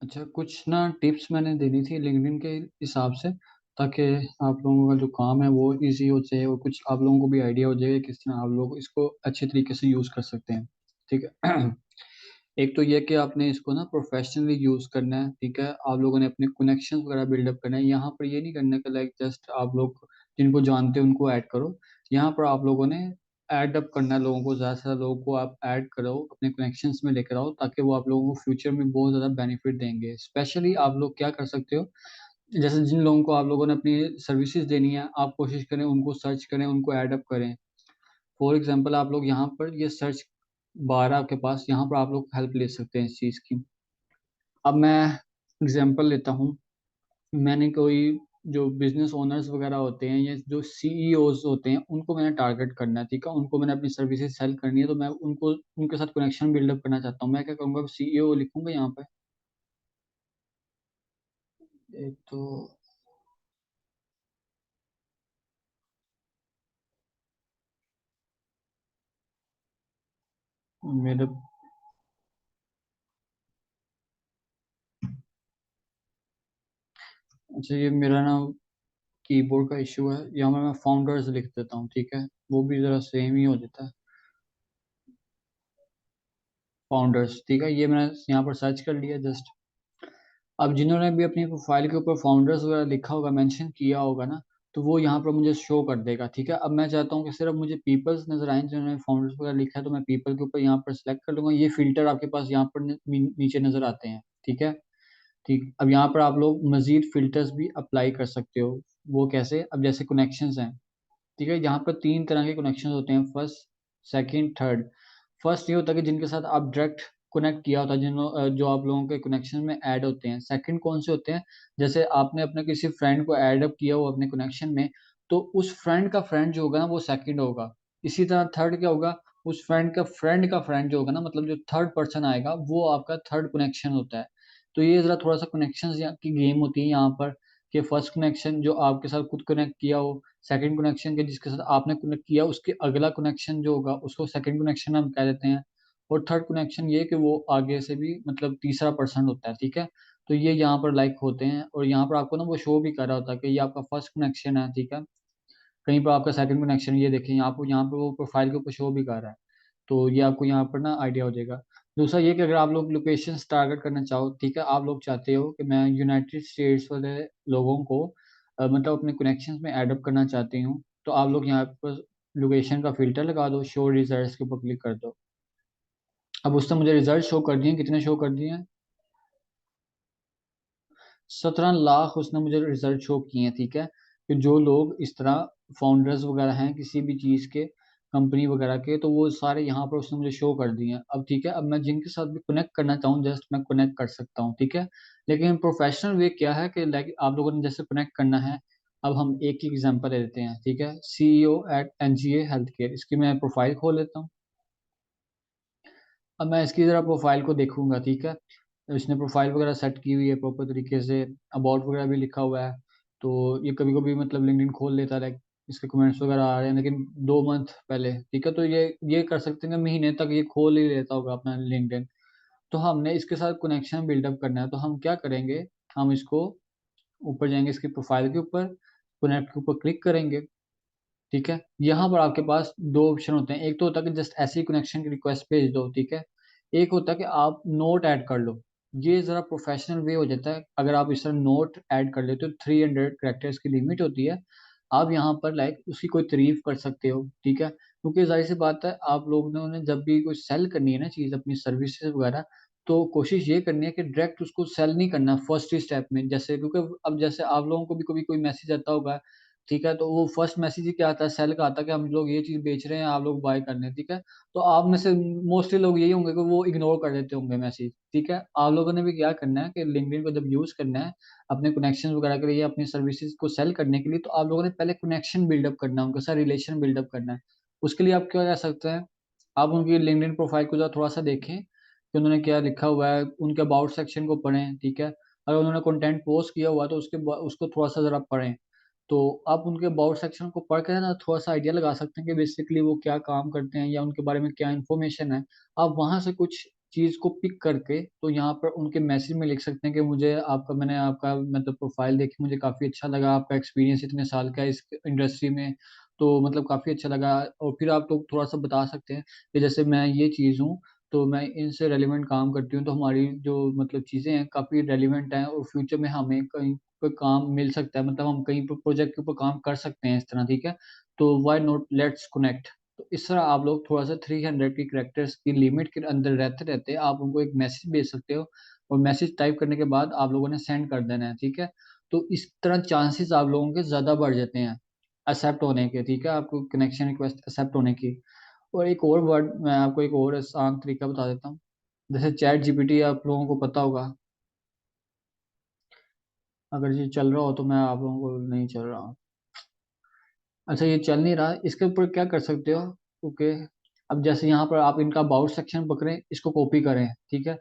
अच्छा, कुछ ना टिप्स मैंने देनी थी लिंक्डइन के हिसाब से, ताकि आप लोगों का जो काम है वो इजी हो जाए और कुछ आप लोगों को भी आइडिया हो जाए कि किस तरह आप लोग इसको अच्छे तरीके से यूज़ कर सकते हैं। ठीक है। एक तो ये कि आपने इसको ना प्रोफेशनली यूज़ करना है। ठीक है, आप लोगों ने अपने कनेक्शन वगैरह बिल्डअप करना है। यहाँ पर ये नहीं करना कि लाइक जस्ट आप लोग जिनको जानते हो उनको ऐड करो। यहाँ पर आप लोगों ने ऐड अप करना है लोगों को, ज़्यादा से ज़्यादा लोगों को आप ऐड करो, अपने कनेक्शंस में लेकर आओ, ताकि वो आप लोगों को फ्यूचर में बहुत ज़्यादा बेनिफिट देंगे। स्पेशली आप लोग क्या कर सकते हो, जैसे जिन लोगों को आप लोगों ने अपनी सर्विसेज देनी है, आप कोशिश करें उनको सर्च करें, उनको ऐड अप करें। फॉर एग्जांपल आप लोग यहाँ पर ये सर्च बार आपके पास, यहाँ पर आप लोग हेल्प ले सकते हैं इस चीज़ की। अब मैं एग्जांपल लेता हूँ। मैंने कोई जो बिजनेस ओनर्स वगैरह होते हैं या जो सीईओज होते हैं उनको मैंने टारगेट करना है। ठीक है, उनको मैंने अपनी सर्विसेज सेल करनी है, तो मैं उनको उनके साथ कनेक्शन बिल्डअप करना चाहता हूँ। मैं क्या करूँगा, सीईओ लिखूंगा यहाँ पे। एक तो मेरे अच्छा, ये मेरा ना कीबोर्ड का इशू है, यहाँ पर मैं फाउंडर्स लिख देता हूँ। ठीक है, वो भी ज़रा सेम ही हो जाता है। फाउंडर्स, ठीक है, ये मैंने यहाँ पर सर्च कर लिया जस्ट। अब जिन्होंने भी अपनी प्रोफाइल के ऊपर फाउंडर्स वगैरह लिखा होगा, मेंशन किया होगा ना, तो वो यहाँ पर मुझे शो कर देगा। ठीक है, अब मैं चाहता हूँ कि सिर्फ मुझे पीपल्स नजर आए जिन्होंने फाउंडर्स वगैरह लिखा है, तो मैं पीपल के ऊपर यहाँ पर सिलेक्ट कर लूंगा। ये फिल्टर आपके पास यहाँ पर नीचे नजर आते हैं। ठीक है, ठीक, अब यहाँ पर आप लोग मजीद फिल्टर्स भी अप्लाई कर सकते हो। वो कैसे, अब जैसे कनेक्शंस हैं। ठीक है, यहाँ पर तीन तरह के कनेक्शन होते हैं, फर्स्ट, सेकंड, थर्ड। फर्स्ट ये होता है कि जिनके साथ आप डायरेक्ट कनेक्ट किया होता है, जो आप लोगों के कनेक्शन में ऐड होते हैं। सेकंड कौन से होते हैं, जैसे आपने अपने किसी फ्रेंड को ऐड अप किया हो अपने कनेक्शन में, तो उस फ्रेंड का फ्रेंड जो होगा ना वो सेकंड होगा। इसी तरह थर्ड क्या होगा, उस फ्रेंड का फ्रेंड जो होगा ना, मतलब जो थर्ड पर्सन आएगा वो आपका थर्ड कनेक्शन होता है। तो ये जरा थोड़ा सा कनेक्शन की गेम होती है यहाँ पर, कि फर्स्ट कनेक्शन जो आपके साथ खुद कनेक्ट किया हो, सेकंड कनेक्शन के जिसके साथ आपने कनेक्ट किया उसके अगला कनेक्शन जो होगा उसको सेकंड कनेक्शन हम कह देते हैं। और थर्ड कनेक्शन ये कि वो आगे से भी मतलब तीसरा पर्सन होता है। ठीक है, तो ये यहाँ पर लाइक होते हैं, और यहाँ पर आपको ना वो शो भी कर रहा होता है कि ये आपका फर्स्ट कनेक्शन है। ठीक है, कहीं पर आपका सेकंड कनेक्शन, ये देखिए आपको यहाँ पर वो प्रोफाइल के ऊपर शो भी कर रहा है। तो ये आपको यहाँ पर ना आइडिया हो जाएगा। दूसरा ये कि अगर आप लोग लोकेशन टारगेट करना चाहो, ठीक है, आप लोग चाहते हो कि मैं यूनाइटेड स्टेट्स वाले लोगों को मतलब अपने कनेक्शंस में ऐड अप करना चाहती हूँ, तो आप लोग यहाँ पर लोकेशन का फिल्टर लगा दो, शो रिजल्ट्स के ऊपर क्लिक कर दो। अब उसने मुझे रिजल्ट शो कर दिए, कितने शो कर दिए हैं, 17 लाख उसने मुझे रिजल्ट शो किए हैं। ठीक है, कि जो लोग इस तरह फाउंडर्स वगैरह हैं किसी भी चीज़ के, कंपनी वगैरह के, तो वो सारे यहाँ पर उसने मुझे शो कर दिए हैं। अब ठीक है, अब मैं जिनके साथ भी कनेक्ट करना चाहूँ जस्ट मैं कनेक्ट कर सकता हूँ। ठीक है, लेकिन प्रोफेशनल वे क्या है कि लाइक आप लोगों ने जैसे कनेक्ट करना है। अब हम एक ही एग्जांपल ले लेते हैं। ठीक है, सीईओ एट एनजीए हेल्थ केयर, इसकी मैं प्रोफाइल खोल लेता हूँ। अब मैं इसकी ज़रा प्रोफाइल को देखूंगा। ठीक है, इसने प्रोफाइल वगैरह सेट की हुई है प्रॉपर तरीके से, अबाउट वगैरह भी लिखा हुआ है। तो ये कभी कभी मतलब लिंक्डइन खोल लेता है, लाइक इसके कमेंट्स वगैरह आ रहे हैं, लेकिन 2 मंथ पहले। ठीक है, तो ये कर सकते हैं कि महीने तक ये खोल ही लेता होगा अपना लिंक्डइन। तो हमने इसके साथ कनेक्शन बिल्डअप करना है, तो हम क्या करेंगे, हम इसको ऊपर जाएंगे, इसकी प्रोफाइल के ऊपर कनेक्ट के ऊपर क्लिक करेंगे। ठीक है, यहाँ पर आपके पास दो ऑप्शन होते हैं। एक तो होता है कि जस्ट ऐसे ही कनेक्शन की रिक्वेस्ट भेज दो। ठीक है, एक होता है कि आप नोट ऐड कर लो। ये जरा प्रोफेशनल वे हो जाता है, अगर आप इस तरह नोट ऐड कर लेते हो, 300 कैरेक्टर्स की लिमिट होती है। आप यहाँ पर लाइक उसकी कोई तारीफ कर सकते हो। ठीक है, क्योंकि जाहिर सी बात है आप लोगों ने जब भी कोई सेल करनी है ना चीज़, अपनी सर्विसेज वगैरह, तो कोशिश ये करनी है कि डायरेक्ट उसको सेल नहीं करना फर्स्ट ही स्टेप में। जैसे क्योंकि अब जैसे आप लोगों को भी कभी कोई मैसेज आता होगा, ठीक है, तो वो फर्स्ट मैसेज ही क्या आता है, सेल का आता है कि हम लोग ये चीज़ बेच रहे हैं, आप लोग बाय कर लें। ठीक है, तो आप में से मोस्टली लोग यही होंगे कि वो इग्नोर कर देते होंगे मैसेज। ठीक है, आप लोगों ने भी क्या करना है कि लिंक्डइन को जब यूज़ करना है अपने कनेक्शन वगैरह के लिए, अपनी सर्विसेज को सेल करने के लिए, तो आप लोगों ने पहले कनेक्शन बिल्डअप करना है, उनके साथ रिलेशन बिल्डअप करना है। उसके लिए आप क्या कर सकते हैं, आप उनकी लिंक्डइन प्रोफाइल को जरा थोड़ा सा देखें कि उन्होंने क्या लिखा हुआ है, उनके अबाउट सेक्शन को पढ़ें। ठीक है, अगर उन्होंने कंटेंट पोस्ट किया हुआ है तो उसको थोड़ा सा जरा पढ़ें। तो आप उनके अबाउट सेक्शन को पढ़ कर ना थोड़ा सा आइडिया लगा सकते हैं कि बेसिकली वो क्या काम करते हैं या उनके बारे में क्या इन्फॉर्मेशन है। आप वहां से कुछ चीज़ को पिक करके तो यहाँ पर उनके मैसेज में लिख सकते हैं कि मुझे आपका मैंने आपका मतलब प्रोफाइल देखी, मुझे काफ़ी अच्छा लगा, आपका एक्सपीरियंस इतने साल का है इस इंडस्ट्री में, तो मतलब काफ़ी अच्छा लगा। और फिर आप लोग थोड़ा सा बता सकते हैं कि जैसे मैं ये चीज़ हूँ, तो मैं इनसे रेलिवेंट काम करती हूँ, तो हमारी जो मतलब चीज़ें हैं काफ़ी रेलिवेंट हैं और फ्यूचर में हमें कहीं पे काम मिल सकता है, मतलब हम कहीं पर प्रोजेक्ट के ऊपर काम कर सकते हैं इस तरह, ठीक है? तो व्हाई नॉट, लेट्स कनेक्ट। तो इस तरह आप लोग थोड़ा-सा 300 की कैरेक्टर्स की लिमिट के अंदर रहते-रहते आप उनको एक मैसेज भेज सकते हो और मैसेज टाइप करने के बाद आप लोगों ने सेंड कर देना है, ठीक है? तो इस तरह चांसेस आप लोगों के ज़्यादा बढ़ जाते हैं, एक्सेप्ट होने के, ठीक है? आपको कनेक्शन रिक्वेस्ट एक्सेप्ट होने की। और एक और वर्ड मैं आपको एक और आसान तरीका बता देता हूँ। जैसे चैट जीपीटी आप लोगों को पता होगा, अगर ये चल रहा हो तो मैं आप लोगों को नहीं चल रहा। अच्छा ये चल नहीं रहा, इसके ऊपर क्या कर सकते हो, ओके। अब जैसे यहाँ पर आप इनका अबाउट सेक्शन पकड़ें, इसको कॉपी करें, ठीक है।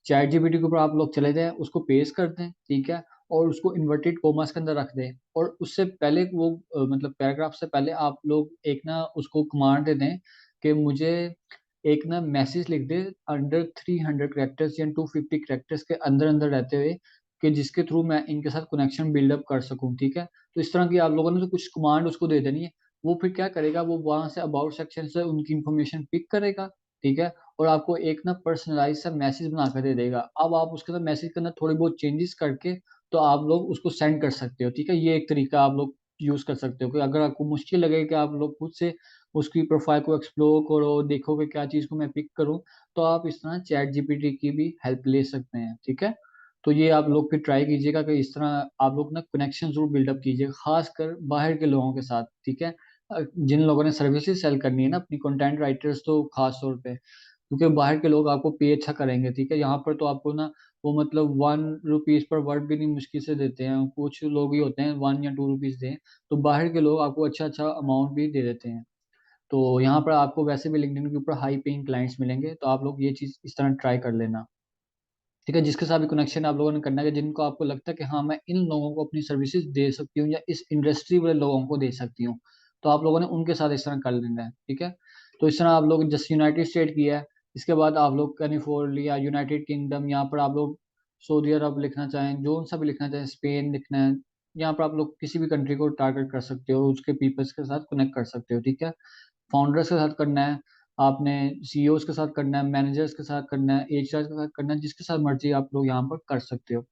चैट जीपीटी के ऊपर आप लोग चले जाएं, उसको पेस्ट कर दें, ठीक है। और उसको इन्वर्टेड कोमास के अंदर रख दें और उससे पहले वो मतलब पैराग्राफ से पहले आप लोग एक ना उसको कमांड दे दें कि मुझे एक ना मैसेज लिख दे अंडर 300 कैरेक्टर्स या 250 कैरेक्टर्स के अंदर अंदर रहते हुए, कि जिसके थ्रू मैं इनके साथ कनेक्शन बिल्डअप कर सकूं, ठीक है। तो इस तरह की आप लोगों ने तो कुछ कमांड उसको दे देनी है। वो फिर क्या करेगा, वो वहां से अबाउट सेक्शन से उनकी इंफॉर्मेशन पिक करेगा, ठीक है। और आपको एक ना पर्सनलाइज सा मैसेज बना कर दे देगा। अब आप उसके अंदर मैसेज के अंदर थोड़ी बहुत चेंजेस करके तो आप लोग उसको सेंड कर सकते हो, ठीक है। ये एक तरीका आप लोग यूज कर सकते हो कि अगर आपको मुश्किल लगे कि आप लोग खुद से उसकी प्रोफाइल को एक्सप्लोर करो, देखो कि क्या चीज़ को मैं पिक करूँ, तो आप इस तरह चैट जीपीटी की भी हेल्प ले सकते हैं, ठीक है। तो ये आप लोग फिर ट्राई कीजिएगा कि इस तरह आप लोग ना कनेक्शन ज़रूर बिल्डअप कीजिएगा, खासकर बाहर के लोगों के साथ, ठीक है। जिन लोगों ने सर्विसेज सेल करनी है ना अपनी, कंटेंट राइटर्स तो खास तौर पे, क्योंकि बाहर के लोग आपको पे अच्छा करेंगे, ठीक है। यहाँ पर तो आपको ना वो मतलब 1 रुपीज़ पर वर्ड भी नहीं मुश्किल से देते हैं, कुछ लोग ही होते हैं 1 या 2 रुपीज़ दें, तो बाहर के लोग आपको अच्छा अच्छा अमाउंट भी दे देते हैं। तो यहाँ पर आपको वैसे भी लिंक्डइन के ऊपर हाई पेइंग क्लाइंट्स मिलेंगे, तो आप लोग ये चीज़ इस तरह ट्राई कर लेना, ठीक है। जिसके साथ भी कनेक्शन आप लोगों ने करना है, जिनको आपको लगता है कि हाँ मैं इन लोगों को अपनी सर्विसेज दे सकती हूँ या इस इंडस्ट्री वाले लोगों को दे सकती हूँ, तो आप लोगों ने उनके साथ इस तरह कर लेना है, ठीक है। तो इस तरह आप लोग जैसे यूनाइटेड स्टेट किया है, इसके बाद आप लोग कैलिफोर्निया, यूनाइटेड किंगडम, यहाँ पर आप लोग सऊदी अरब लिखना चाहें, जो सा भी लिखना चाहें, स्पेन लिखना है, यहाँ पर आप लोग किसी भी कंट्री को टारगेट कर सकते हो, उसके पीपल्स के साथ कनेक्ट कर सकते हो, ठीक है। फाउंडर्स के साथ करना है, आपने सीईओज के साथ करना है, मैनेजर्स के साथ करना है, एचआर के साथ करना है, जिसके साथ मर्जी आप लोग यहाँ पर कर सकते हो।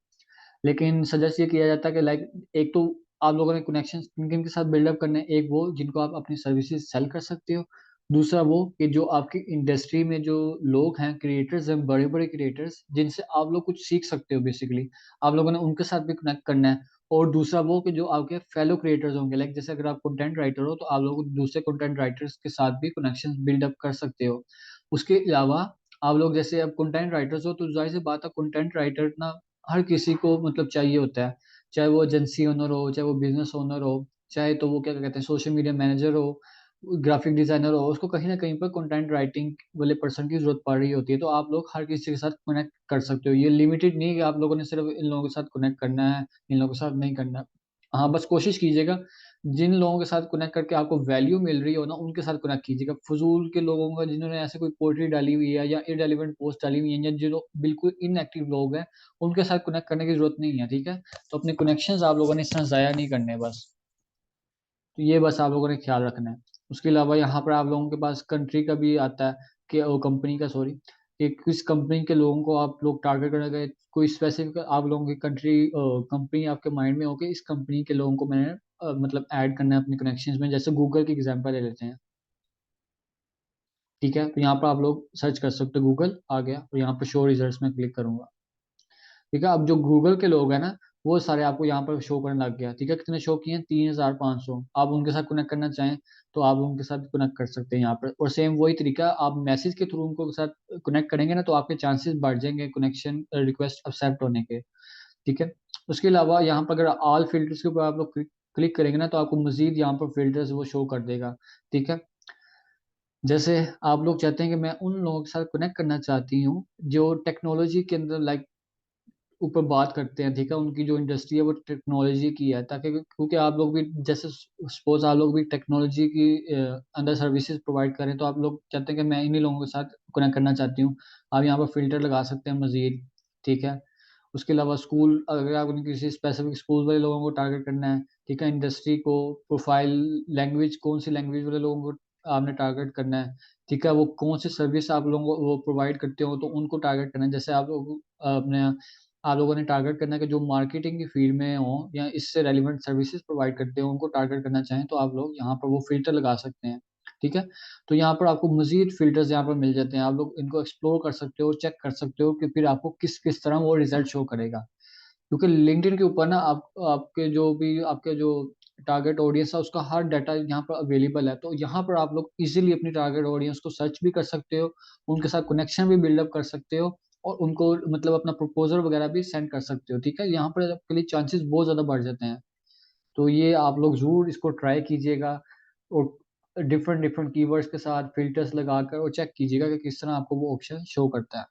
लेकिन सजेस्ट ये किया जाता है कि लाइक एक तो आप लोगों ने कनेक्शन किन किन के साथ बिल्डअप करने हैं, एक वो जिनको आप अपनी सर्विसेज सेल कर सकते हो, दूसरा वो कि जो आपकी इंडस्ट्री में जो लोग हैं, क्रिएटर्स हैं, बड़े बड़े क्रिएटर्स जिनसे आप लोग कुछ सीख सकते हो, बेसिकली आप लोगों ने उनके साथ भी कनेक्ट करना है। और दूसरा वो कि जो आपके फेलो क्रिएटर्स होंगे, लाइक जैसे अगर आप कंटेंट राइटर हो तो आप लोग दूसरे कंटेंट राइटर्स के साथ भी कनेक्शन बिल्डअप कर सकते हो। उसके अलावा आप लोग जैसे अब कंटेंट राइटर्स हो तो जाहिर सी बात है, कंटेंट राइटर ना हर किसी को मतलब चाहिए होता है, चाहे वो एजेंसी ओनर हो, चाहे वो बिजनेस ओनर हो, चाहे तो वो क्या कहते हैं सोशल मीडिया मैनेजर हो, ग्राफिक डिजाइनर हो, उसको कहीं ना कहीं पर कंटेंट राइटिंग वाले पर्सन की जरूरत पड़ रही होती है। तो आप लोग हर किसी के साथ कनेक्ट कर सकते हो, ये लिमिटेड नहीं है कि आप लोगों ने सिर्फ इन लोगों के साथ कनेक्ट करना है, इन लोगों के साथ नहीं करना है। हाँ बस कोशिश कीजिएगा जिन लोगों के साथ कनेक्ट करके आपको वैल्यू मिल रही हो ना, उनके साथ कनेक्ट कीजिएगा। फजूल के लोगों का, जिन्होंने ऐसे कोई पोएट्री डाली हुई है या इररिलेवेंट पोस्ट डाली हुई है, या जो लोग बिल्कुल इनएक्टिव लोग हैं, उनके साथ कनेक्ट करने की जरूरत नहीं है, ठीक है। तो अपने कनेक्शंस आप लोगों ने इस तरह जाया नहीं करने बस। तो ये बस आप लोगों ने ख्याल रखना है। उसके अलावा यहाँ पर आप लोगों के पास कंट्री का भी आता है कि कंपनी का, सॉरी, कि किस कंपनी के लोगों को आप लोग टारगेट करने गए, कोई स्पेसिफिक आप लोगों की कंट्री कंपनी आपके माइंड में हो कि इस कंपनी के लोगों को मैंने मतलब ऐड करना है अपने कनेक्शंस में। जैसे गूगल की एग्जांपल ले लेते हैं, ठीक है। तो यहाँ पर आप लोग सर्च कर सकते हो, गूगल आ गया और यहाँ पर शो रिजल्ट्स में क्लिक करूंगा, ठीक है। अब जो गूगल के लोग हैं ना, वो सारे आपको यहाँ पर शो करने लग गया, ठीक है। कितने शो किए हैं, 3,500। आप उनके साथ कनेक्ट करना चाहें तो आप उनके साथ कनेक्ट कर सकते हैं यहाँ पर। और सेम वही तरीका, आप मैसेज के थ्रू उनको साथ कनेक्ट करेंगे ना, तो आपके चांसेस बढ़ जाएंगे कनेक्शन रिक्वेस्ट एक्सेप्ट होने के, ठीक है। उसके अलावा यहाँ पर अगर ऑल फिल्टर्स के ऊपर आप लोग क्लिक करेंगे ना, तो आपको मजीद यहाँ पर फिल्टर्स वो शो कर देगा, ठीक है। जैसे आप लोग चाहते हैं कि मैं उन लोगों के साथ कनेक्ट करना चाहती हूँ जो टेक्नोलॉजी के अंदर, लाइक ऊपर बात करते हैं, ठीक है, उनकी जो इंडस्ट्री है वो टेक्नोलॉजी की है, ताकि क्योंकि आप लोग भी जैसे सपोज आप लोग भी टेक्नोलॉजी की अंदर सर्विसेज प्रोवाइड करें, तो आप लोग चाहते हैं कि मैं इन्हीं लोगों के साथ कनेक्ट करना चाहती हूँ। आप यहाँ पर फिल्टर लगा सकते हैं मजीद, ठीक है। उसके अलावा स्कूल, अगर आप किसी स्पेसिफिक स्कूल वाले लोगों को टारगेट करना है, ठीक है, इंडस्ट्री को, प्रोफाइल, लैंग्वेज, कौन सी लैंग्वेज वाले लोगों को आपने टारगेट करना है, ठीक है, वो कौन सी सर्विस आप लोगों को वो प्रोवाइड करते हो तो उनको टारगेट करना है। जैसे आप लोग अपने आप लोगों ने टारगेट करना है कि जो मार्केटिंग की फील्ड में हो या इससे रेलिवेंट सर्विसेज प्रोवाइड करते हो उनको टारगेट करना चाहें, तो आप लोग यहाँ पर वो फिल्टर लगा सकते हैं, ठीक है। तो यहाँ पर आपको मजीद फिल्टर्स यहाँ पर मिल जाते हैं, आप लोग इनको एक्सप्लोर कर सकते हो, चेक कर सकते हो कि फिर आपको किस किस तरह वो रिजल्ट शो करेगा। क्योंकि लिंक्डइन के ऊपर ना आपके जो टारगेट ऑडियंस है उसका हर डाटा यहाँ पर अवेलेबल है, तो यहाँ पर आप लोग इजीली अपनी टारगेट ऑडियंस को सर्च भी कर सकते हो, उनके साथ कनेक्शन भी बिल्डअप कर सकते हो, और उनको मतलब अपना प्रपोजल वगैरह भी सेंड कर सकते हो, ठीक है। यहाँ पर आपके लिए चांसेस बहुत ज़्यादा बढ़ जाते हैं। तो ये आप लोग जरूर इसको ट्राई कीजिएगा, और डिफरेंट डिफरेंट कीवर्ड्स के साथ फिल्टर्स लगाकर और चेक कीजिएगा कि किस तरह आपको वो ऑप्शन शो करता है।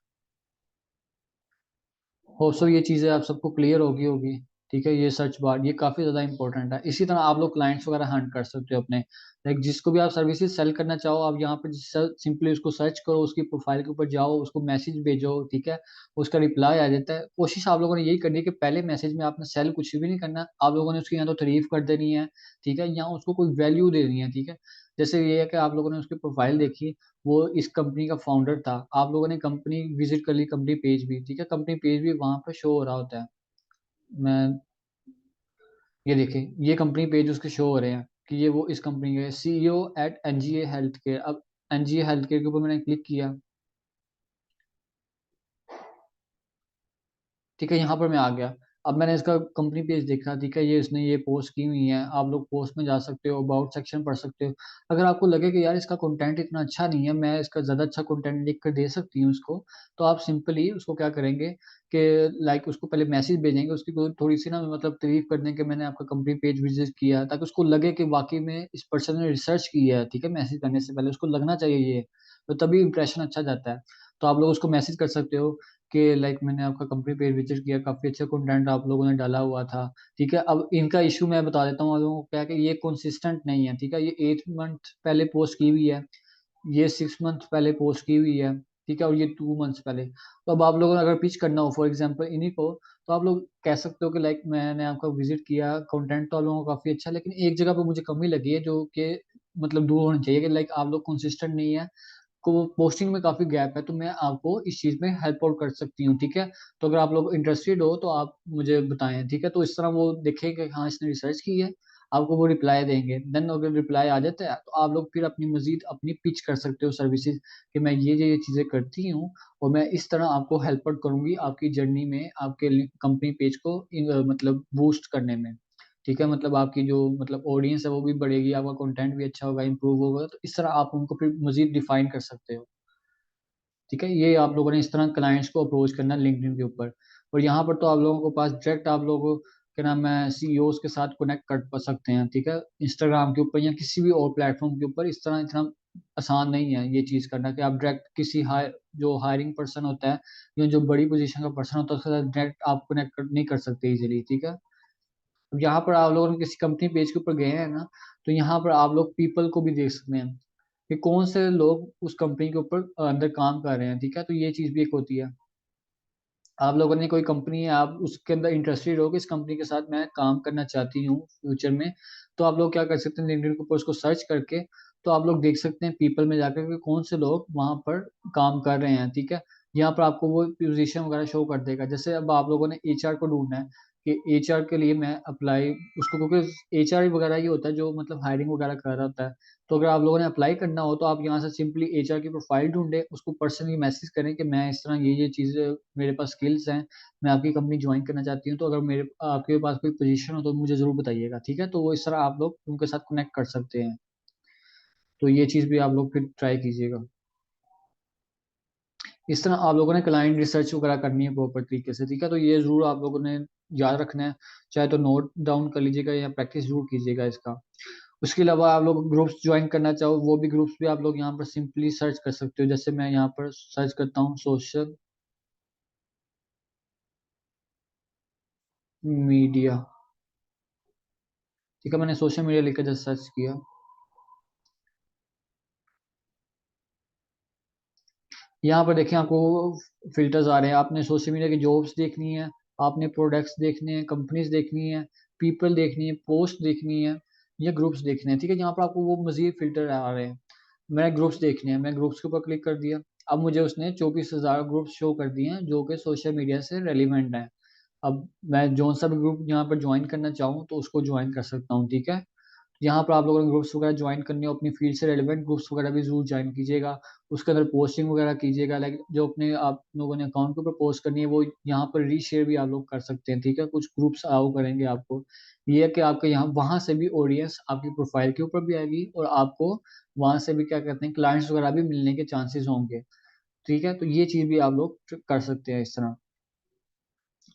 होप सो ये चीज़ें आप सबको क्लियर होगी, ठीक है। ये सर्च बार ये काफ़ी ज़्यादा इंपॉर्टेंट है। इसी तरह आप लोग क्लाइंट्स वगैरह हंट कर सकते हो अपने, लाइक जिसको भी आप सर्विसेज सेल करना चाहो, आप यहाँ पर सिंपली उसको सर्च करो, उसकी प्रोफाइल के ऊपर जाओ, उसको मैसेज भेजो, ठीक है, उसका रिप्लाई आ जाता है। कोशिश आप लोगों ने यही करनी है कि पहले मैसेज में आपने सेल कुछ भी नहीं करना, आप लोगों ने उसकी या तो तारीफ कर देनी है, ठीक है, या उसको कोई वैल्यू देनी है, ठीक है। जैसे ये है कि आप लोगों ने उसकी प्रोफाइल देखी, वो इस कंपनी का फाउंडर था, आप लोगों ने कंपनी विजिट कर ली, कंपनी पेज भी, ठीक है, कंपनी पेज भी वहां पर शो हो रहा होता है। मैं ये देखिए, ये कंपनी पेज उसके शो हो रहे हैं कि ये वो इस कंपनी के CEO at NGA health care. अब NGA हेल्थ केयर के ऊपर मैंने क्लिक किया, ठीक है, यहाँ पर मैं आ गया। अब मैंने इसका कंपनी पेज देखा, ठीक है, ये इसने ये पोस्ट की हुई है, आप लोग पोस्ट में जा सकते हो, अबाउट सेक्शन पढ़ सकते हो। अगर आपको लगे कि यार इसका कंटेंट इतना अच्छा नहीं है, मैं इसका ज़्यादा अच्छा कंटेंट लिख कर दे सकती हूँ उसको, तो आप सिंपली उसको क्या करेंगे कि लाइक उसको पहले मैसेज भेजेंगे, उसकी थोड़ी सी ना मतलब तारीफ कर दें कि मैंने आपका कंपनी पेज विजिट किया, ताकि उसको लगे कि वाकई में इस पर्सन ने रिसर्च की है, ठीक है, मैसेज करने से पहले उसको लगना चाहिए ये, तो तभी इंप्रेशन अच्छा जाता है। तो आप लोग उसको मैसेज कर सकते हो कि लाइक मैंने आपका कंपनी पेज विजिट किया, काफी अच्छा कंटेंट आप लोगों ने डाला हुआ था, ठीक है। अब इनका इशू मैं बता देता हूँ आप लोगों को क्या है कि ये कंसिस्टेंट नहीं है, ठीक है, ये 8 मंथ पहले पोस्ट की हुई है, ये 6 मंथ पहले पोस्ट की हुई है, ठीक है, और ये 2 मंथ्स पहले। तो अब आप लोगों ने अगर पिच करना हो फॉर एग्जाम्पल इन्हीं को, तो आप लोग कह सकते हो कि लाइक मैंने आपका विजिट किया, कंटेंट तो आप लोगों को काफी अच्छा है, लेकिन एक जगह पे मुझे कमी लगी है जो कि मतलब दूर होनी चाहिए, कि लाइक आप लोग कंसिस्टेंट नहीं है, को पोस्टिंग में काफी गैप है, तो मैं आपको इस चीज में हेल्प आउट कर सकती हूँ, ठीक है। तो अगर आप लोग इंटरेस्टेड हो तो आप मुझे बताएं, ठीक है। तो इस तरह वो देखेंगे कि हाँ इसने रिसर्च की है, आपको वो रिप्लाई देंगे, देन अगर रिप्लाई आ जाता है तो आप लोग फिर अपनी मजीद अपनी पिच कर सकते हो सर्विसेज, कि मैं ये चीजें करती हूँ, और मैं इस तरह आपको हेल्प आउट करूंगी आपकी जर्नी में, आपके कंपनी पेज को मतलब बूस्ट करने में, ठीक है। मतलब आपकी जो मतलब ऑडियंस है वो भी बढ़ेगी, आपका कंटेंट भी अच्छा होगा, इंप्रूव होगा, तो इस तरह आप उनको फिर मजीद डिफाइन कर सकते हो, ठीक है। ये आप लोगों ने इस तरह क्लाइंट्स को अप्रोच करना लिंक्डइन के ऊपर। और यहाँ पर तो आप लोगों के पास डायरेक्ट आप लोगों के नाम है CEOs के साथ कनेक्ट कर सकते हैं, ठीक है, इंस्टाग्राम के ऊपर या किसी भी और प्लेटफॉर्म के ऊपर। इस तरह इतना आसान नहीं है ये चीज़ करना कि आप डायरेक्ट किसी जो हायरिंग पर्सन होता है या जो बड़ी पोजीशन का पर्सन होता है उसके साथ डायरेक्ट आप कनेक्ट नहीं कर सकते इजीली, ठीक है। अब यहाँ पर आप लोगों ने किसी कंपनी पेज के ऊपर गए हैं ना, तो यहाँ पर आप लोग पीपल को भी देख सकते हैं कि कौन से लोग उस कंपनी के ऊपर अंदर काम कर रहे हैं, ठीक है। तो ये चीज भी एक होती है, आप लोगों ने कोई कंपनी है, आप उसके अंदर इंटरेस्टेड हो कि इस कंपनी के साथ मैं काम करना चाहती हूँ फ्यूचर में, तो आप लोग क्या कर सकते हैं, लिंक्डइन के ऊपर उसको सर्च करके, तो आप लोग देख सकते हैं पीपल में जाकर के कौन से लोग वहां पर काम कर रहे हैं, ठीक है। यहाँ पर आपको वो पोजीशन वगैरह शो कर देगा। जैसे अब आप लोगों ने HR को ढूंढना है कि HR के लिए मैं अप्लाई उसको, क्योंकि HR वगैरह ही होता है जो मतलब हायरिंग वगैरह कर रहा होता है। तो अगर आप लोगों ने अप्लाई करना हो तो आप यहाँ से सिंपली HR की प्रोफाइल ढूंढे, उसको पर्सनली मैसेज करें कि मैं इस तरह ये चीज़ें मेरे पास स्किल्स हैं, मैं आपकी कंपनी ज्वाइन करना चाहती हूँ, तो अगर मेरे आपके पास कोई पोजीशन हो तो मुझे ज़रूर बताइएगा, ठीक है। तो वो इस तरह आप लोग उनके साथ कनेक्ट कर सकते हैं। तो ये चीज़ भी आप लोग फिर ट्राई कीजिएगा। इस तरह आप लोगों ने क्लाइंट रिसर्च वगैरह करनी है प्रॉपर तरीके से, ठीक है। तो ये ज़रूर आप लोगों ने याद रखना है, चाहे तो नोट डाउन कर लीजिएगा या प्रैक्टिस जरूर कीजिएगा इसका। उसके अलावा आप लोग ग्रुप्स ज्वाइन करना चाहो, वो भी ग्रुप्स भी आप लोग यहाँ पर सिंपली सर्च कर सकते हो। जैसे मैं यहाँ पर सर्च करता हूँ सोशल मीडिया, ठीक है, मैंने सोशल मीडिया लिख के जस्ट सर्च किया। यहाँ पर देखिए आपको फिल्टर्स आ रहे हैं। आपने सोशल मीडिया की जॉब्स देखनी है, आपने प्रोडक्ट्स देखने हैं, कंपनीज देखनी है, पीपल देखनी है, पोस्ट देखनी है, या ग्रुप्स देखने हैं, ठीक है। यहाँ पर आपको वो मजीद फिल्टर आ रहे हैं। मैंने ग्रुप्स देखने हैं, मैं ग्रुप्स के ऊपर क्लिक कर दिया। अब मुझे उसने 24,000 ग्रुप्स शो कर दिए हैं जो कि सोशल मीडिया से रेलिवेंट हैं। अब मैं जो सा भी ग्रुप यहाँ पर ज्वाइन करना चाहूँ तो उसको ज्वाइन कर सकता हूँ, ठीक है। यहाँ पर आप लोगों ने ग्रुप्स वगैरह ज्वाइन करने हो, अपनी फील्ड से रेलिवेंट ग्रुप्स वगैरह भी जरूर ज्वाइन कीजिएगा। उसके अंदर पोस्टिंग वगैरह कीजिएगा, लाइक जो अपने आप लोगों ने अकाउंट के ऊपर पोस्ट करनी है वो यहाँ पर रीशेयर भी आप लोग कर सकते हैं, ठीक है। कुछ ग्रुप्स अलाउ करेंगे आपको। ये है कि आपके यहाँ वहां से भी ऑडियंस आपकी प्रोफाइल के ऊपर भी आएगी और आपको वहां से भी क्या कहते हैं क्लाइंट्स वगैरह भी मिलने के चांसेस होंगे, ठीक है। तो ये चीज भी आप लोग कर सकते हैं इस तरह।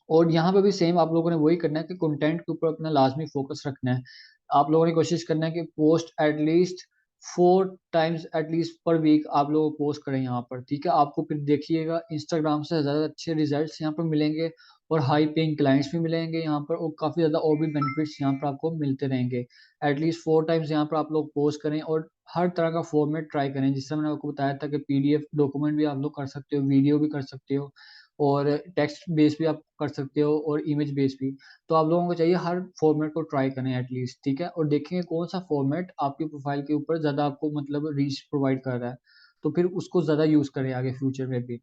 और यहाँ पे भी सेम आप लोगों ने वही करना है कि कंटेंट के ऊपर अपना लाजमी फोकस रखना है। आप लोगों ने कोशिश करना है कि post at least 4 times at least per week आप लोग पोस्ट करें यहाँ पर, ठीक है। आपको फिर देखिएगा इंस्टाग्राम से ज़्यादा अच्छे रिजल्ट्स यहाँ पर मिलेंगे और हाई पेइंग क्लाइंट्स भी मिलेंगे यहाँ पर, और काफ़ी ज़्यादा और भी बेनिफिट्स यहाँ पर आपको मिलते रहेंगे। एटलीस्ट 4 टाइम्स यहाँ पर आप लोग पोस्ट करें और हर तरह का फॉर्मेट ट्राई करें। जिससे मैंने आपको बताया था कि पीडीएफ डॉक्यूमेंट भी आप लोग कर सकते हो, वीडियो भी कर सकते हो, और टेक्स्ट बेस भी आप कर सकते हो, और इमेज बेस भी। तो आप लोगों को चाहिए हर फॉर्मेट को ट्राई करें एटलीस्ट, ठीक है। और देखेंगे कौन सा फॉर्मेट आपकी प्रोफाइल के ऊपर ज़्यादा आपको मतलब रीच प्रोवाइड कर रहा है, तो फिर उसको ज़्यादा यूज़ करें आगे फ्यूचर में भी।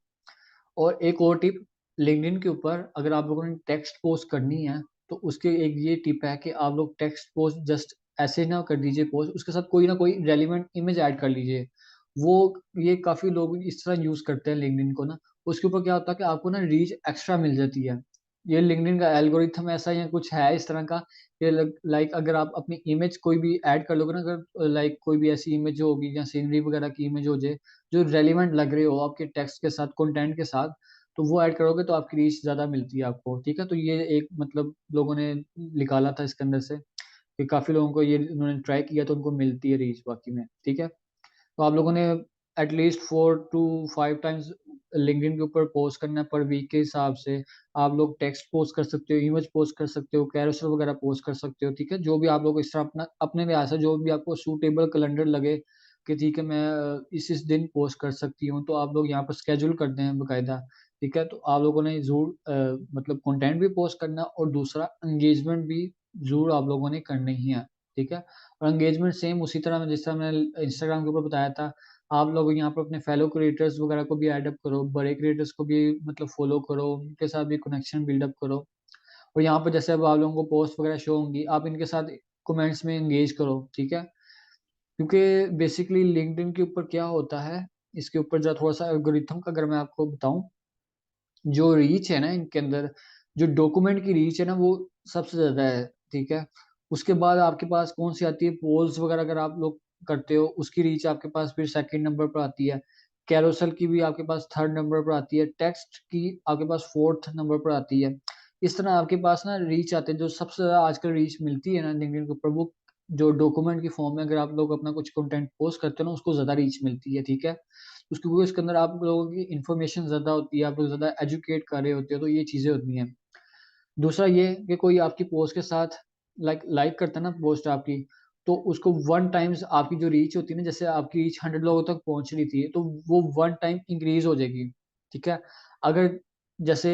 और एक और टिप, लिंक्डइन के ऊपर अगर आप लोगों ने टेक्स्ट पोस्ट करनी है तो उसके एक ये टिप है कि आप लोग टेक्स्ट पोस्ट जस्ट ऐसे ना कर दीजिए पोस्ट, उसके साथ कोई ना कोई रेलिवेंट इमेज ऐड कर लीजिए। वो ये काफ़ी लोग इस तरह यूज़ करते हैं लिंक्डइन को ना। उसके ऊपर क्या होता है कि आपको ना रीच एक्स्ट्रा मिल जाती है। ये लिंक्डइन का एल्गोरिथम ऐसा या कुछ है इस तरह का कि लाइक अगर आप अपनी इमेज कोई भी ऐड कर लोगे ना, अगर लाइक कोई भी ऐसी इमेज होगी या सीनरी वगैरह की इमेज हो जाए जो रेलिवेंट लग रही हो आपके टेक्स्ट के साथ, कंटेंट के साथ, तो वो ऐड करोगे तो आपकी रीच ज़्यादा मिलती है आपको, ठीक है। तो ये एक मतलब लोगों ने निकाला था इसके अंदर से कि काफ़ी लोगों को ये उन्होंने ट्राई किया तो उनको मिलती है रीच वाकई में, ठीक है। तो आप लोगों ने एटलीस्ट 4 to 5 टाइम्स लिंक्डइन के ऊपर पोस्ट करना है पर वीक के हिसाब से। आप लोग टेक्स्ट पोस्ट कर सकते हो, इमेज पोस्ट कर सकते हो, कैरोसेल वगैरह पोस्ट कर सकते हो, ठीक है। जो भी आप लोग इस तरह अपना अपने लिहाज से जो भी आपको सूटेबल कैलेंडर लगे कि ठीक है मैं इस दिन पोस्ट कर सकती हूँ, तो आप लोग यहाँ पर स्केड्यूल कर दें बाकायदा, ठीक है। तो आप लोगों ने ज़रूर मतलब कंटेंट भी पोस्ट करना और दूसरा एंगेजमेंट भी ज़रूर आप लोगों ने करनी ही है, ठीक है। और एंगेजमेंट सेम उसी तरह जिस तरह मैंने इंस्टाग्राम के ऊपर बताया था, आप लोग यहाँ पर अपने फेलो क्रिएटर्स वगैरह को भी ऐड अप करो, बड़े क्रिएटर्स को भी मतलब फॉलो करो, उनके साथ भी कनेक्शन बिल्डअप करो। और यहाँ पर जैसे अब आप लोगों को पोस्ट वगैरह शो होंगी, आप इनके साथ कमेंट्स में एंगेज करो, ठीक है। क्योंकि बेसिकली लिंक्डइन के ऊपर क्या होता है, इसके ऊपर जो थोड़ा सा एल्गोरिथम का अगर मैं आपको बताऊं, जो रीच है ना इनके अंदर, जो डॉक्यूमेंट की रीच है ना वो सबसे ज्यादा है, ठीक है। उसके बाद आपके पास कौन सी आती है, पोल्स वगैरह अगर आप लोग करते हो उसकी रीच आपके पास फिर सेकंड नंबर पर आती है। कैरोसेल की भी आपके पास थर्ड नंबर पर आती है, टेक्स्ट की आपके पास फोर्थ नंबर पर आती है। इस तरह आपके पास ना रीच आते हैं। जो सबसे ज्यादा आजकल रीच मिलती है ना लिंक्डइन के ऊपर, वो जो डॉक्यूमेंट की फॉर्म में अगर आप लोग अपना कुछ कंटेंट पोस्ट करते हो ना उसको ज्यादा रीच मिलती है, ठीक है। उसके वो इसके अंदर आप लोगों की इन्फॉर्मेशन ज़्यादा होती है, आप लोग ज़्यादा एजुकेट कर रहे होते हो, तो ये चीज़ें होती हैं। दूसरा ये कि कोई आपकी पोस्ट के साथ लाइक लाइक करता है ना पोस्ट आपकी, तो उसको 1 टाइम्स आपकी जो रीच होती है ना, जैसे आपकी रीच 100 लोगों तक पहुंच रही थी तो वो 1 टाइम इंक्रीज हो जाएगी, ठीक है। अगर जैसे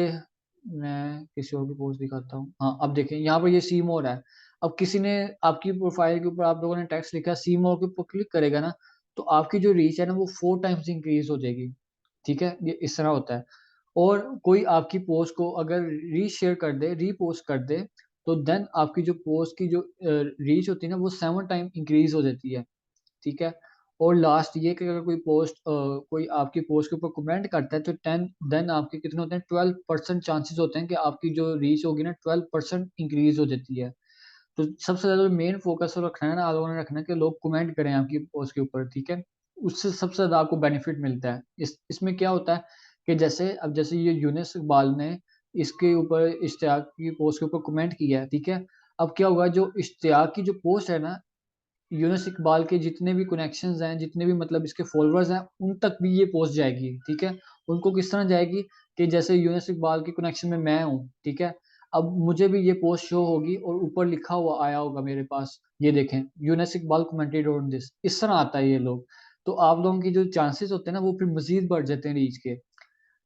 मैं किसी और की पोस्ट दिखाता हूँ, हाँ अब देखें यहाँ पर ये सी मोर है। अब किसी ने आपकी प्रोफाइल के ऊपर आप लोगों ने टेक्स्ट लिखा, सी मोर के ऊपर क्लिक करेगा ना, तो आपकी जो रीच है ना वो 4 टाइम्स इंक्रीज हो जाएगी, ठीक है। ये इस तरह होता है। और कोई आपकी पोस्ट को अगर रीशेयर कर दे, रीपोस्ट कर दे, तो देन आपकी जो पोस्ट की जो रीच होती है ना वो 7 टाइम इंक्रीज हो जाती है, ठीक है। और लास्ट ये कि अगर कोई पोस्ट कोई आपकी पोस्ट के ऊपर कमेंट करता है तो 10 देन आपके कितने होते हैं, 12% चांसेस होते हैं कि आपकी जो रीच होगी ना 12% इंक्रीज हो जाती है। तो सबसे ज़्यादा मेन फोकस रखना है ना, आप लोगों ने रखना है कि लोग कमेंट करें आपकी पोस्ट के ऊपर, ठीक है। उससे सबसे ज़्यादा आपको बेनिफिट मिलता है। इसमें क्या होता है कि जैसे अब जैसे ये यूनिस इकबाल ने इसके ऊपर इश्तियाक की पोस्ट के ऊपर कमेंट किया है, ठीक है। अब क्या होगा, जो इश्तियाक की जो पोस्ट है ना, यूनुस इकबाल के जितने भी कनेक्शंस हैं, जितने भी मतलब इसके फॉलोअर्स हैं, उन तक भी ये पोस्ट जाएगी, ठीक है। उनको किस तरह जाएगी कि जैसे यूनुस इकबाल के कनेक्शन में मैं हूँ, ठीक है। अब मुझे भी ये पोस्ट शो होगी और ऊपर लिखा हुआ आया होगा मेरे पास, ये देखें, यूनेस इकबाल कमेंटेड ऑन दिस, इस तरह आता है ये लोग। तो आप लोगों की जो चांसेस होते हैं ना वो फिर मजीद बढ़ जाते हैं रीच के।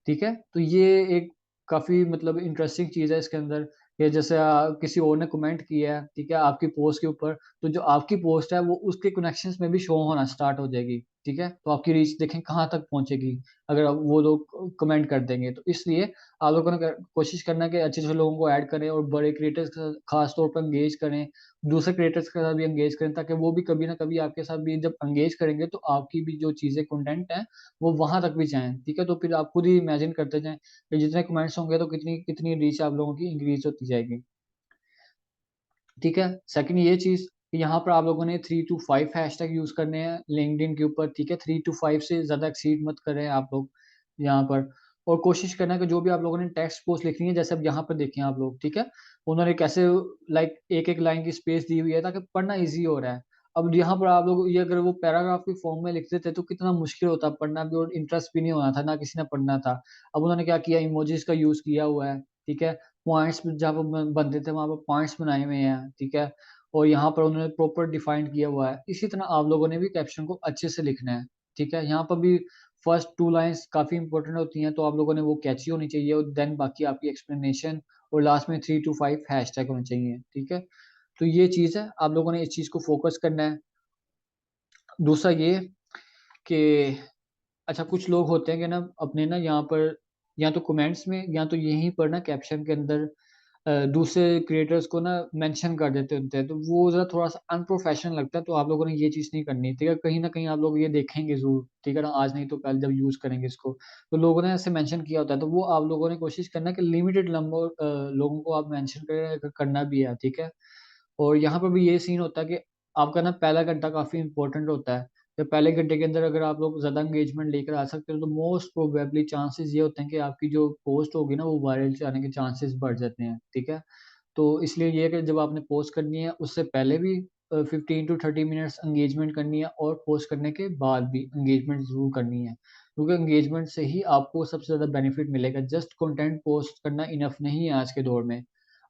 ठीक है, तो ये एक काफी मतलब इंटरेस्टिंग चीज है इसके अंदर, कि जैसे किसी और ने कमेंट किया है, ठीक है, आपकी पोस्ट के ऊपर, तो जो आपकी पोस्ट है वो उसके कनेक्शंस में भी शो होना स्टार्ट हो जाएगी। ठीक है, तो आपकी रीच देखें कहाँ तक पहुंचेगी अगर वो लोग कमेंट कर देंगे। तो इसलिए आप लोगों ने कोशिश करना है कि अच्छे अच्छे लोगों को ऐड करें और बड़े क्रिएटर्स के साथ खास तौर पर एंगेज करें, दूसरे क्रिएटर्स के साथ भी एंगेज करें, ताकि वो भी कभी ना कभी आपके साथ भी जब एंगेज करेंगे तो आपकी भी जो चीजें कंटेंट है वो वहां तक भी जाएं। ठीक है, तो फिर आप खुद ही इमेजिन करते जाएं कि जितने कमेंट्स होंगे तो कितनी कितनी रीच आप लोगों की इंक्रीज होती जाएगी। ठीक है, सेकंड ये चीज कि यहाँ पर आप लोगों ने 3 to 5 हैशटैग यूज करने हैं लिंक्डइन के ऊपर। ठीक है, 3 to 5 से ज्यादा एक्सीड मत करें आप लोग यहाँ पर। और कोशिश करना है कि जो भी आप लोगों ने टेक्स्ट पोस्ट लिखनी है, जैसे अब यहाँ पर देखें आप लोग, ठीक है, उन्होंने कैसे लाइक एक एक लाइन की स्पेस दी हुई है ताकि पढ़ना इजी हो रहा है। अब यहाँ पर आप लोग ये अगर वो पैराग्राफ के फॉर्म में लिखते थे तो कितना मुश्किल होता पढ़ना भी, और इंटरेस्ट भी नहीं होना था, ना किसी ने पढ़ना था। अब उन्होंने क्या किया, इमोजीज का यूज किया हुआ है। ठीक है, पॉइंट्स जहाँ पर बनते थे वहां पर पॉइंट्स बनाए हुए हैं। ठीक है, और यहाँ पर उन्होंने प्रॉपर डिफाइंड किया हुआ है। इसी तरह आप लोगों ने भी कैप्शन को अच्छे से लिखना है। ठीक है, यहाँ पर भी फर्स्ट 2 लाइंस काफी इंपॉर्टेंट होती हैं, तो आप लोगों ने वो कैची होनी चाहिए, और देन बाकी आपकी एक्सप्लेनेशन, और लास्ट में 3 to 5 हैशटैग होने चाहिए। ठीक है, तो ये चीज है, आप लोगों ने इस चीज को फोकस करना है। दूसरा ये कि अच्छा, कुछ लोग होते हैं कि ना अपने ना यहाँ पर या तो कमेंट्स में या तो यहीं पर ना कैप्शन के अंदर दूसरे क्रिएटर्स को ना मेंशन कर देते होते हैं, तो वो जरा थोड़ा सा अनप्रोफेशनल लगता है। तो आप लोगों ने ये चीज़ नहीं करनी। ठीक है, कहीं ना कहीं आप लोग ये देखेंगे जरूर, ठीक है ना, आज नहीं तो कल जब यूज करेंगे इसको, तो लोगों ने ऐसे मेंशन किया होता है, तो वो आप लोगों ने कोशिश करना कि लिमिटेड नंबर लोगों को आप मेंशन करना भी है। ठीक है, और यहाँ पर भी ये सीन होता है कि आपका ना पहला घंटा काफी इंपॉर्टेंट होता है। जब पहले घंटे के अंदर अगर आप लोग ज्यादा एंगेजमेंट लेकर आ सकते हो तो मोस्ट प्रोबेबली चांसेस ये होते हैं कि आपकी जो पोस्ट होगी ना वो वायरल जाने के चांसेस बढ़ जाते हैं। ठीक है, तो इसलिए ये है कि जब आपने पोस्ट करनी है उससे पहले भी 15 to 30 मिनट्स एंगेजमेंट करनी है, और पोस्ट करने के बाद भी एंगेजमेंट जरूर करनी है, क्योंकि एंगेजमेंट से ही आपको सबसे ज्यादा बेनिफिट मिलेगा। जस्ट कंटेंट पोस्ट करना इनफ नहीं है आज के दौर में,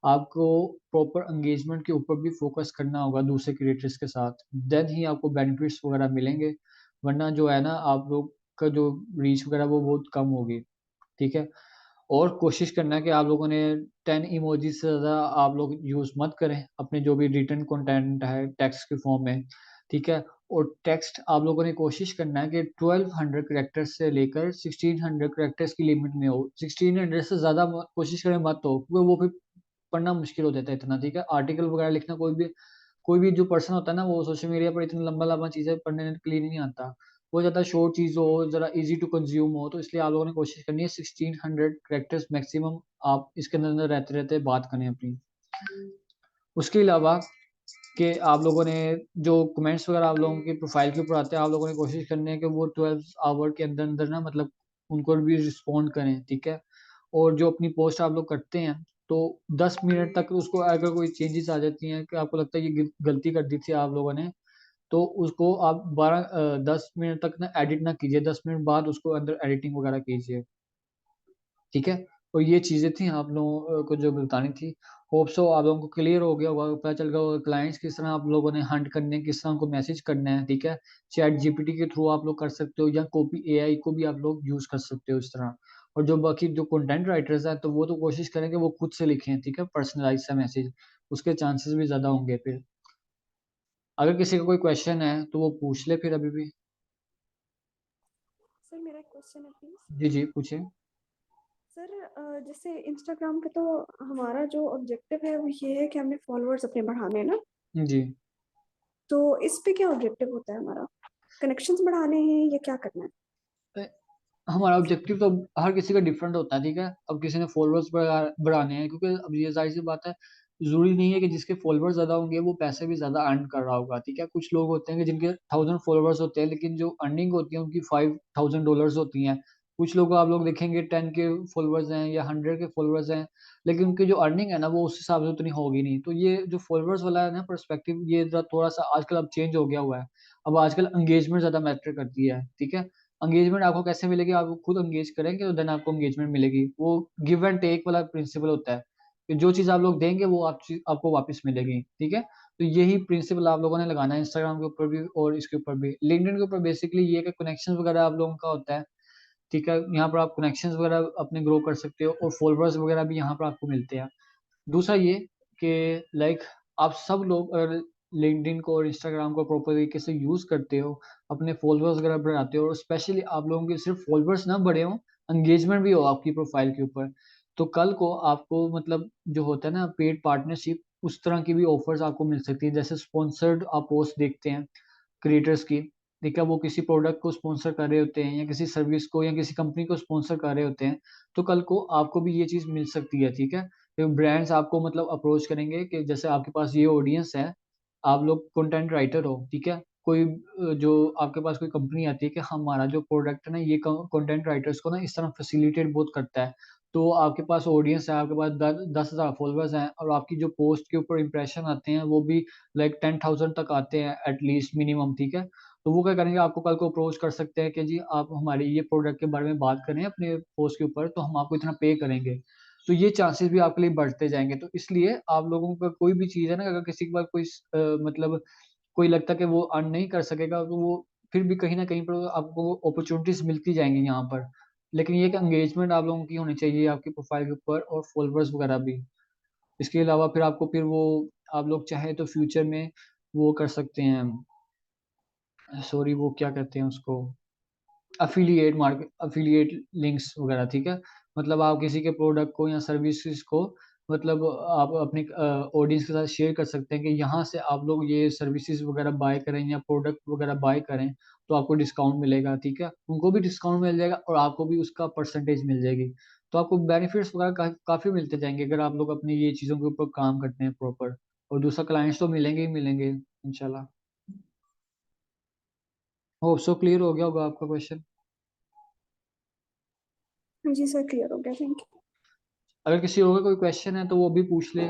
आपको प्रॉपर एंगेजमेंट के ऊपर भी फोकस करना होगा दूसरे क्रिएटर्स के साथ, देन ही आपको बेनिफिट्स वगैरह मिलेंगे। वरना जो है ना आप लोग का जो रीच वगैरह वो बहुत कम होगी। ठीक है, और कोशिश करना है कि आप लोगों ने 10 इमोजी से ज़्यादा आप लोग यूज़ मत करें अपने जो भी रिटर्न कंटेंट है टेक्स्ट के फॉर्म में। ठीक है, और टेक्स्ट आप लोगों ने कोशिश करना है कि 1200 कैरेक्टर्स से लेकर 1600 कैरेक्टर्स की लिमिट में हो। 1600 से ज़्यादा कोशिश करें मत हो, क्योंकि वो फिर पढ़ना मुश्किल हो जाता है इतना। ठीक है, आर्टिकल वगैरह लिखना, कोई भी जो पर्सन होता है ना वो सोशल मीडिया पर इतना लंबा लंबा चीज़ें पढ़ने के लिए नहीं आता। वो ज़्यादा शॉर्ट चीज़ हो, ज़रा इजी टू कंज्यूम हो, तो इसलिए आप लोगों ने कोशिश करनी है 1600 कैरेक्टर्स मैक्सिमम आप इसके अंदर अंदर रहते रहते बात करें अपनी। उसके अलावा कि आप लोगों ने जो कमेंट्स वगैरह आप लोगों की प्रोफाइल के ऊपर आते हैं, आप लोगों ने कोशिश करनी है कि वो 12 आवर के अंदर अंदर ना मतलब उनको भी रिस्पॉन्ड करें। ठीक है, और जो अपनी पोस्ट आप लोग करते हैं तो 10 मिनट तक उसको अगर कोई चेंजेस आ जाती हैं कि आपको लगता है ये गलती कर दी थी आप लोगों ने, तो उसको आप 10 मिनट तक ना एडिट ना कीजिए, 10 मिनट बाद उसको अंदर एडिटिंग वगैरह कीजिए। ठीक है, तो ये चीज़ें थी आप लोगों को जो बतानी थी। होप सो आप लोगों को क्लियर हो गया होगा, पता चल गया होगा क्लाइंट्स किस तरह आप लोगों ने हंट करने हैं, किस तरह उनको मैसेज करना है। ठीक है, चैट जीपीटी के थ्रू आप लोग कर सकते हो, या कॉपी एआई को भी आप लोग यूज़ कर सकते हो इस तरह। और जो बाकी जो कंटेंट राइटर्स हैं तो वो तो कोशिश करें कि वो खुद से लिखें। ठीक है, पर्सनलाइज सा मैसेज, उसके चांसेस भी ज़्यादा होंगे फिर। अगर किसी का कोई क्वेश्चन है तो वो पूछ ले फिर अभी भी। सर मेरा एक क्वेश्चन है प्लीज। जी जी पूछिए। सर जैसे इंस्टाग्राम पे तो हमारा जो ऑब्जेक्टिव है वो ये है कि हमें फॉलोअर्स अपने बढ़ाने हैं ना, जी, तो इस पे क्या ऑब्जेक्टिव होता है हमारा? कनेक्शंस बढ़ाने हैं या क्या करना है? हमारा ऑब्जेक्टिव तो हर किसी का डिफरेंट होता है। ठीक है, अब किसी ने फॉलोअर्स बढ़ाने हैं, क्योंकि अब ये जाहिर सी बात है, जरूरी नहीं है कि जिसके फॉलोअर्स ज्यादा होंगे वो पैसे भी ज्यादा अर्न कर रहा होगा। ठीक है, कुछ लोग होते हैं कि जिनके 1000 फॉलोअर्स होते हैं लेकिन जो अर्निंग होती है उनकी $5000 होती हैं। कुछ लोग आप लोग देखेंगे 10 के फॉलोअर्स हैं या 100 के फॉलोअर्स हैं, लेकिन उनकी जो अर्निंग है ना वो उस हिसाब से उतनी होगी नहीं। तो ये जो फॉलोअर्स वाला है ना पर्सपेक्टिव, ये थोड़ा सा आजकल अब चेंज हो गया हुआ है। अब आजकल एंगेजमेंट ज्यादा मैटर करती है। ठीक है, एंगेजमेंट आपको कैसे मिलेगी, आप खुद एंगेज करेंगे तो देन आपको एंगेजमेंट मिलेगी। वो गिव एंड टेक वाला प्रिंसिपल होता है। कि जो चीज़ आप लोग देंगे वो आपको वापस मिलेगी, ठीक है। तो यही प्रिंसिपल आप लोगों ने लगाना है इंस्टाग्राम के ऊपर भी और इसके ऊपर भी। लिंक्डइन के ऊपर बेसिकली ये है कि कनेक्शन वगैरह आप लोगों का होता है, ठीक है। यहाँ पर आप कनेक्शंस वगैरह अपने ग्रो कर सकते हो और फॉलोअर्स वगैरह भी यहाँ पर आपको मिलते हैं। दूसरा ये कि लाइक आप सब लोग अगर लिंक्डइन को और इंस्टाग्राम को प्रॉपर तरीके से यूज़ करते हो, अपने फॉलोअर्स वगैरह बढ़ाते हो और स्पेशली आप लोगों के सिर्फ फॉलोअर्स ना बढ़े हों, एंगेजमेंट भी हो आपकी प्रोफाइल के ऊपर, तो कल को आपको मतलब जो होता है ना पेड पार्टनरशिप, उस तरह की भी ऑफर्स आपको मिल सकती है। जैसे स्पॉन्सर्ड आप पोस्ट देखते हैं क्रिएटर्स की, ठीक है, वो किसी प्रोडक्ट को स्पॉन्सर कर रहे होते हैं या किसी सर्विस को या किसी कंपनी को स्पॉन्सर कर रहे होते हैं, तो कल को आपको भी ये चीज़ मिल सकती है, ठीक है। तो ब्रांड्स आपको मतलब अप्रोच करेंगे कि जैसे आपके पास ये ऑडियंस है, आप लोग कंटेंट राइटर हो, ठीक है। कोई जो आपके पास कोई कंपनी आती है कि हमारा जो प्रोडक्ट है ना ये कंटेंट राइटर्स को ना इस तरह फैसिलिटेट बहुत करता है। तो आपके पास ऑडियंस है, आपके पास 10,000 फॉलोअर्स हैं और आपकी जो पोस्ट के ऊपर इंप्रेशन आते हैं वो भी लाइक 10,000 तक आते हैं एटलीस्ट मिनिमम, ठीक है। तो वो क्या करेंगे, आपको कल को अप्रोच कर सकते हैं कि जी आप हमारे ये प्रोडक्ट के बारे में बात करें अपने पोस्ट के ऊपर, तो हम आपको इतना पे करेंगे। तो ये चांसेस भी आपके लिए बढ़ते जाएँगे। तो इसलिए आप लोगों का कोई भी चीज़ है ना, अगर किसी के पास मतलब कोई लगता है कि वो अर्न नहीं कर सकेगा, तो वो फिर भी कहीं न कहीं पर आपको अपॉर्च्युनिटीज़ मिलती जाएँगी यहाँ पर। लेकिन ये कि एंगेजमेंट आप लोगों की होनी चाहिए आपकी प्रोफ़ाइल के ऊपर और फ़ॉलोअर्स वगैरह भी। इसके अलावा फिर आपको फिर वो आप लोग चाहें तो फ्यूचर में वो कर सकते हैं, सॉरी वो क्या कहते हैं उसको? एफ़िलिएट लिंक्स वगैरह, ठीक है? मतलब आप किसी के प्रोडक्ट को या सर्विसेज़ को मतलब आप अपने ऑडियंस के साथ शेयर कर सकते हैं कि यहाँ से आप लोग ये सर्विसेज़ वगैरह बाय करें या प्रोडक्ट वगैरह बाय करें, तो आपको डिस्काउंट मिलेगा, ठीक है? उनको भी डिस्काउंट मिल जाएगा और आपको भी उसका परसेंटेज मिल जाएगी। तो आपको बेनिफिट्स वगैरह काफ़ी मिलते जाएँगे अगर आप लोग अपनी ये चीज़ों के ऊपर काम करते हैं प्रॉपर, और दूसरा क्लाइंट्स तो मिलेंगे ही मिलेंगे इंशाल्लाह। होप सो क्लियर हो गया होगा आपका क्वेश्चन। जी सर, क्लियर हो गया, थैंक यू। अगर किसी और का कोई क्वेश्चन है तो वो भी पूछ ले।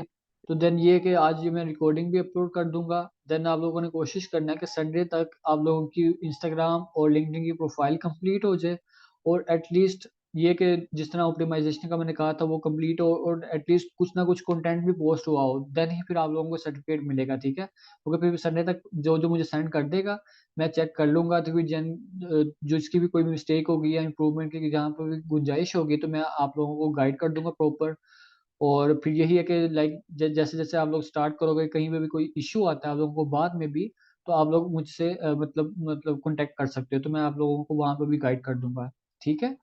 तो देन ये है कि आज ये मैं रिकॉर्डिंग भी अपलोड कर दूँगा। देन आप लोगों ने कोशिश करना है कि संडे तक आप लोगों की इंस्टाग्राम और लिंक्डइन की प्रोफाइल कंप्लीट हो जाए और एटलीस्ट ये कि जिस तरह ऑप्टिमाइज़ेशन का मैंने कहा था वो कंप्लीट हो और एटलीस्ट कुछ ना कुछ कंटेंट भी पोस्ट हुआ हो, देन ही फिर आप लोगों को सर्टिफ़िकेट मिलेगा, ठीक है? क्योंकि फिर संडे तक जो-जो मुझे सेंड कर देगा, मैं चेक कर लूँगा, तो फिर जो इसकी भी कोई भी मिस्टेक होगी या इम्प्रूवमेंट की जहाँ पर भी गुंजाइश होगी तो मैं आप लोगों को गाइड कर दूँगा प्रॉपर। और फिर यही है कि लाइक जैसे-जैसे आप लोग स्टार्ट करोगे, कहीं पे भी कोई इश्यू आता है आप लोगों को बाद में भी, तो आप लोग मुझसे मतलब कॉन्टैक्ट कर सकते हो, तो मैं आप लोगों को वहाँ पे भी गाइड कर दूँगा, ठीक है?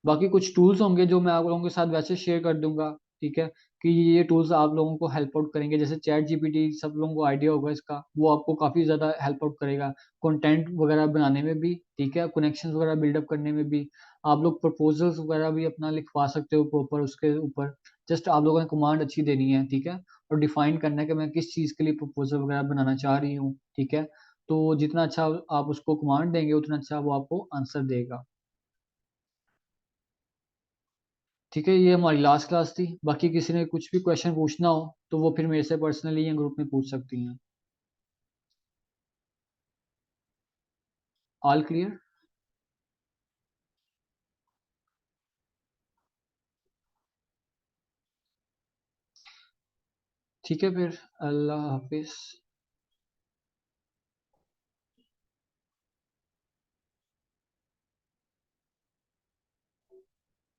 बाकी कुछ टूल्स होंगे जो मैं आप लोगों के साथ वैसे शेयर कर दूँगा, ठीक है? कि ये टूल्स आप लोगों को हेल्प आउट करेंगे, जैसे चैट जीपीटी सब लोगों को आइडिया होगा इसका, वो आपको काफ़ी ज़्यादा हेल्प आउट करेगा, कंटेंट वगैरह बनाने में भी, ठीक है? कनेक्शंस वगैरह बिल्डअप करने में भी। आप लोग प्रपोज़ल्स वगैरह भी अपना लिखवा सकते हो प्रॉपर उसके ऊपर, जस्ट आप लोगों ने कमांड अच्छी देनी है, ठीक है? और डिफाइन करना है कि मैं किस चीज़ के लिए प्रपोज़ल वगैरह बनाना चाह रही हूँ, ठीक है? तो जितना अच्छा आप उसको कमांड देंगे, उतना अच्छा वो आपको आंसर देगा। ठीक है, ये हमारी लास्ट क्लास थी। बाकी किसी ने कुछ भी क्वेश्चन पूछना हो, तो वो फिर मेरे से पर्सनली या ग्रुप में पूछ सकती हैं। All clear? ठीक है फिर, अल्लाह हाफ़िज़।